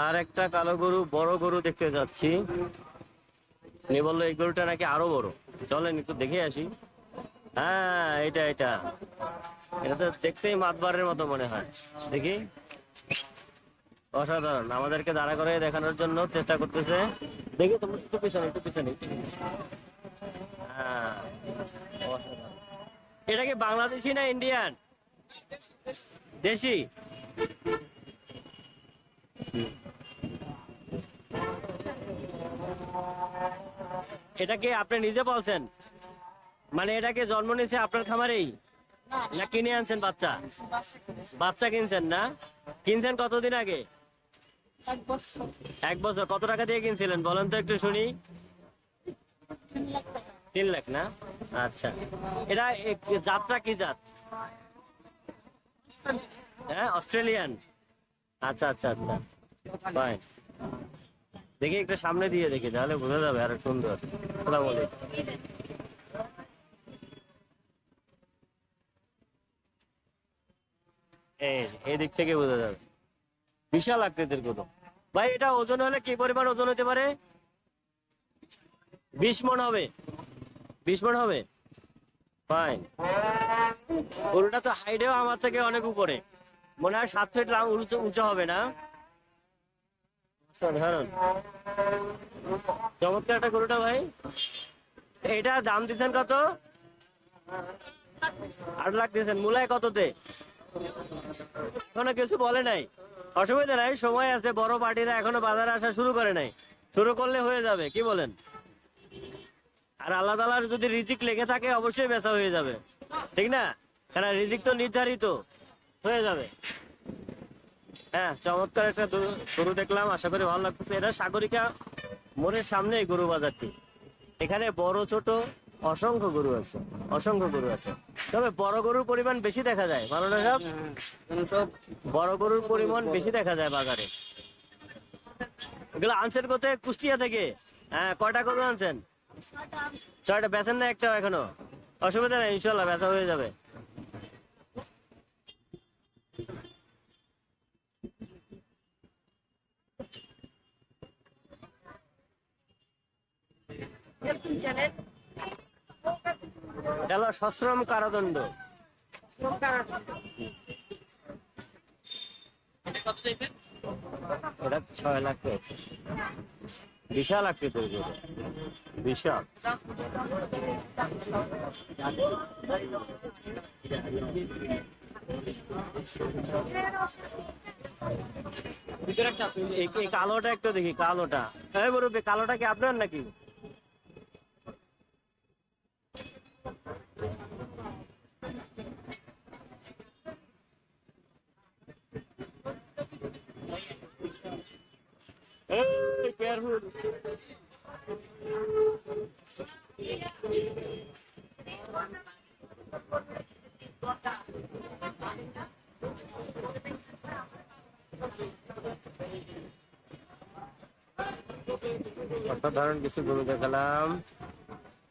আর একটা কালো গরু, বড় গরু দেখতে যাচ্ছি। উনি বললো এই গরুটা নাকি আরো বড়। চলেন একটু দেখে আসি। হ্যাঁ, এটা এটা এটা তো দেখতেই মাতবারের মতো মনে হয়। দেখি। অসাধারণ, আমাদেরকে দাঁড়া করে দেখানোর জন্য চেষ্টা করতেছে। দেখি তুমি একটু পিছনে, একটু পিছনে। হ্যাঁ, অসাধারণ। এটা কি বাংলাদেশি না ইন্ডিয়ান? দেশি। এটা কি আপনি নিজে পালছেন? মানে এটাকে জন্ম নিয়েছে আপনার খামারেই, না কিনে আনছেন বাচ্চা? বাচ্চা কিনছেন না? কিনছেন কতদিন আগে? 1 বছর। 1 বছর। কত টাকা দিয়ে কিনছিলেন বলেন তো একটু শুনি। 3 লাখ টাকা। 3 লাখ না? আচ্ছা। এটা জাতটা কি জাত? হ্যাঁ, অস্ট্রেলিয়ান। আচ্ছা আচ্ছা আচ্ছা, ফাইন। দেখি একটু সামনে দিয়ে দেখি, তাহলে বোঝা যাবে আরো সুন্দর। কথা বলি। এই দিক থেকে বোঝা যাবে। বিশাল আকৃতির গরু। ভাই এটা ওজন হলে কি পরিমাণ ওজন হতে পারে? 20 মণ হবে? 20 মণ হবে? ফাইন। গরুটা তো হাইটেও আমার থেকে অনেক উপরে, মনে হয় 7 ফিট উঁচু উঁচু হবে না? সাধারণ, চমৎকার একটা গরুটা ভাই। এটা দাম দিচ্ছেন কত? 8 লাখ দিচ্ছেন। মূলায় কততে? এখনো কিছু বলে নাই। অসুবিধা নাই, সময় আছে। বড় পার্টিরা এখনো বাজারে আসা শুরু করে নাই, শুরু করলে হয়ে যাবে, কি বলেন? আর আল্লাহ তাআলার যদি রিজিক লেগে থাকে অবশ্যই বেচা হয়ে যাবে, ঠিক না? কারণ রিজিক তো নির্ধারিত, হয়ে যাবে। হ্যাঁ, চমৎকার একটা গরু দেখলাম, আশা করি ভালো লাগতেছে। এটা সাগরিকা মোড়ের সামনে এই গরু বাজারটি। এখানে বড় ছোট অসংখ্য গরু আছে, অসংখ্য গরু আছে। তবে বড় গরুর পরিমাণ বেশি দেখা যায়, ভালো না সব? সব বড় গরুর পরিমাণ বেশি দেখা যায় বাজারে। এগুলো আনছেন কোথায়? কুষ্টিয়া থেকে? হ্যাঁ, কয়টা গরু আনছেন? 6টা আনছি। 6টা। বেচেন না একটাও এখনো? অসুবিধা নেই, ইনশাল্লাহ বেচা হয়ে যাবে। এরকম চ্যানেল। গেল সশ্রম কারাদণ্ড। ওটা 6 লাখ পেয়েছে। বিশাল আকৃতির গরু, বিশাল। এই কালোটা একটু দেখি, কালোটা। এই মুরব্বি, কালোটা কি আপনার নাকি? এই কেয়ারফুল। অসাধারণ কিছু গরু দেখালাম।